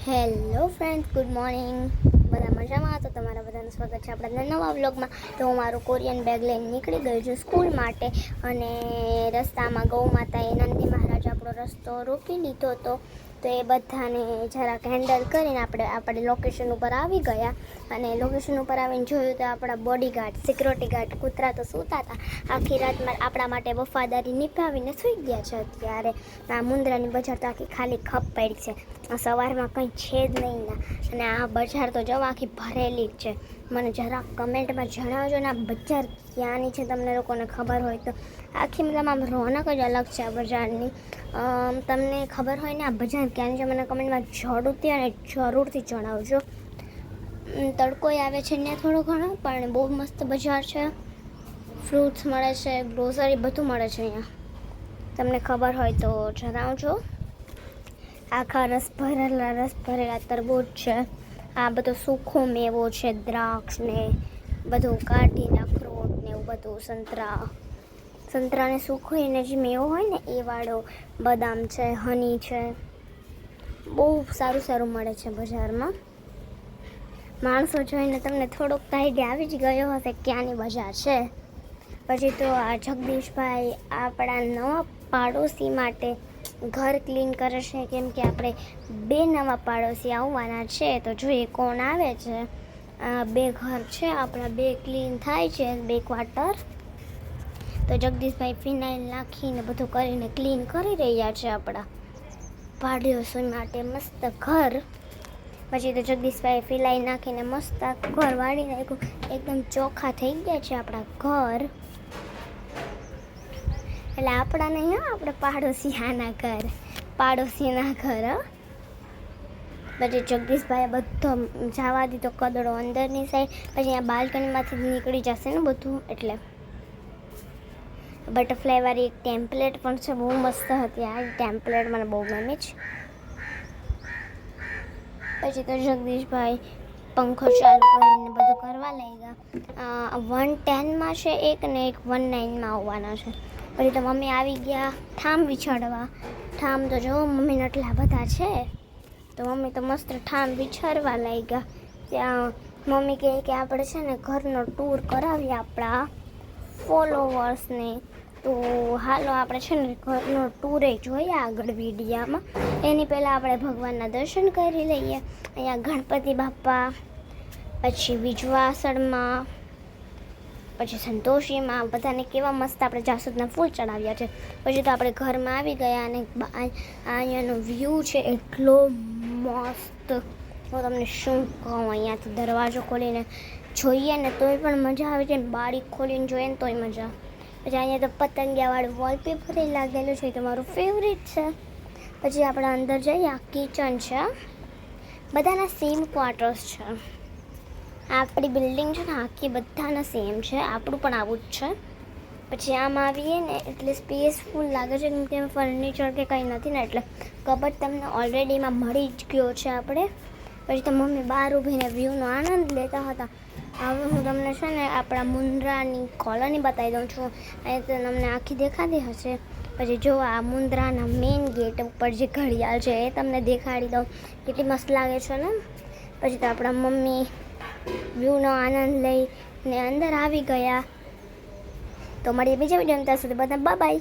Hello friends, good morning. બધા મજામાં? તો તમારા બધાનું સ્વાગત છે આપણા નવા વ્લોગમાં. તો હું મારું કોરિયન બેગ લઈને નીકળી ગઈ છું સ્કૂલ માટે, અને રસ્તામાં ગૌ માતાએ નંદી મહારાજ આપણો રસ્તો રોકી લીધો હતો. તો એ બધાને જરાક હેન્ડલ કરીને આપણે લોકેશન ઉપર આવી ગયા, અને લોકેશન ઉપર આવીને જોયું તો આપણા બોડીગાર્ડ, સિક્યોરિટી ગાર્ડ કૂતરા તો સૂતા હતા. આખી રાતમાં આપણા માટે વફાદારી નિભાવીને સૂઈ ગયા છે. અત્યારે આ મુંદ્રાની બજાર તો આખી ખાલી ખપ પડી છે. સવારમાં કંઈ છે જ નહીં ના, અને આ બજાર તો જવા આખી ભરેલી જ છે. મને જરાક કમેન્ટમાં જણાવજો ને આ બજાર ક્યાંની છે, તમને લોકોને ખબર હોય તો. આખી મતલબ આમ રોનક જ અલગ છે આ બજારની. તમને ખબર હોય ને આ બજાર ક્યાંની છે, મને કમેન્ટમાં જરૂરથી જણાવજો. તડકોય આવે છે ને થોડો ઘણો, પણ બહુ મસ્ત બજાર છે. ફ્રૂટ્સ મળે છે, ગ્રોસરી બધું મળે છે અહીંયા. તમને ખબર હોય તો જણાવજો. આખા રસ ભરેલા તરબૂચ છે. આ બધો સૂકો મેવો છે, દ્રાક્ષ ને બધું કાઢીને અખરોટ ને એવું બધું, સંતરાને સૂકવીને જે મેવો હોય ને એ વાળો, બદામ છે, હની છે. બહુ સારું મળે છે બજારમાં. માણસો જોઈને તમને થોડોક આઈડિયા આવી જ ગયો હશે ક્યાંની બજાર છે. પછી તો આ જગદીશભાઈ આપણા નવા પાડોશી માટે ઘર ક્લીન કરે છે, કેમ કે આપણે 2 નવા પાડોશી આવવાના છે. તો જોઈએ કોણ આવે છે. 2 ઘર છે આપણા, 2 ક્લીન થાય છે, 2 ક્વાર્ટર. તો જગદીશભાઈ ફિનાઇલ નાખીને બધું કરીને ક્લીન કરી રહ્યા છે આપણા પાડોશી માટે મસ્ત ઘર. પછી તો જગદીશભાઈ ફિનાઇલ નાખીને મસ્ત ઘર વાળી નાખ્યું, એકદમ ચોખ્ખા થઈ ગયા છે આપણા ઘર. એટલે આપણા નહીં, આપણે પાડોશીના ઘર, પાડોશીના ઘર. પછી જગદીશભાઈએ બધો જવા દીધો કદડો અંદરની સાઈડ. પછી આ બાલ્કનીમાંથી નીકળી જશે ને બધું, એટલે બટરફ્લાય વાળી એક ટેમ્પલેટ પણ છે, બહુ મસ્ત હતી આ ટેમ્પલેટ, મને બહુ ગમે છે. પછી તો જગદીશભાઈ પંખો ચાલુ કરીને બધું કરવા લાગ્યા. 110માં છે એક, ને એક 19માં આવવાના છે. પછી તો મમ્મી આવી ગયા ઠામ વિછાડવા. ઠામ તો જો મમ્મીને એટલા બધા છે, તો મમ્મી તો મસ્ત ઠામ વિછાડવા લાગ્યા. ત્યાં મમ્મી કહે કે આપણે છે ને ઘરનો ટૂર કરાવીએ આપણા ફોલોવર્સને. તો હાલો આપણે છે ને ઘરનો ટૂરે જોઈએ આગળ વિડીયામાં. એની પહેલાં આપણે ભગવાનના દર્શન કરી લઈએ. અહીંયા ગણપતિ બાપા, પછી વિજવાસળમાં, પછી સંતોષીમાં, બધાને કેવા મસ્ત આપણે જાસૂદના ફૂલ ચડાવ્યા છે. પછી તો આપણે ઘરમાં આવી ગયા, અને અહીંયાનો વ્યૂ છે એટલો મસ્ત. હું તમને શું કહું, અહીંયાથી દરવાજો ખોલીને જોઈએ ને તોય પણ મજા આવે છે, બારી ખોલીને જોઈએ ને તોય મજા. પછી અહીંયા તો પતંગિયાવાળું વોલપેપર લાગેલું છે, તો મારું ફેવરેટ છે. પછી આપણે અંદર જઈએ, આ કિચન છે, બધાના સેમ ક્વાર્ટર્સ છે. આપણી બિલ્ડિંગ છે ને આખી બધાના સેમ છે, આપણું પણ આવું જ છે. પછી આમ આવીએ ને એટલે સ્પેસફુલ લાગે છે, કેમ કે ફર્નિચર કે કંઈ નથી ને, એટલે કબટ તમને ઓલરેડીમાં મળી જ ગયો છે આપણે. પછી તો મમ્મી બહાર ઊભીને વ્યૂનો આનંદ લેતા હતા. હવે હું તમને છે ને આપણા મુન્દ્રાની કોલોની બતાવી દઉં છું. અહીં તો તમને આખી દેખાતી હશે. પછી જો આ મુન્દ્રાના મેઇન ગેટ ઉપર જે ઘડિયાળ છે એ તમને દેખાડી દઉં, કેટલી મસ્ત લાગે છે ને. પછી તો આપણા મમ્મી વ્યૂનો આનંદ લઈને અંદર આવી ગયા. તો મળીએ બીજા વિડીયોમાં, ત્યાં સુધી બધા બાય બાય.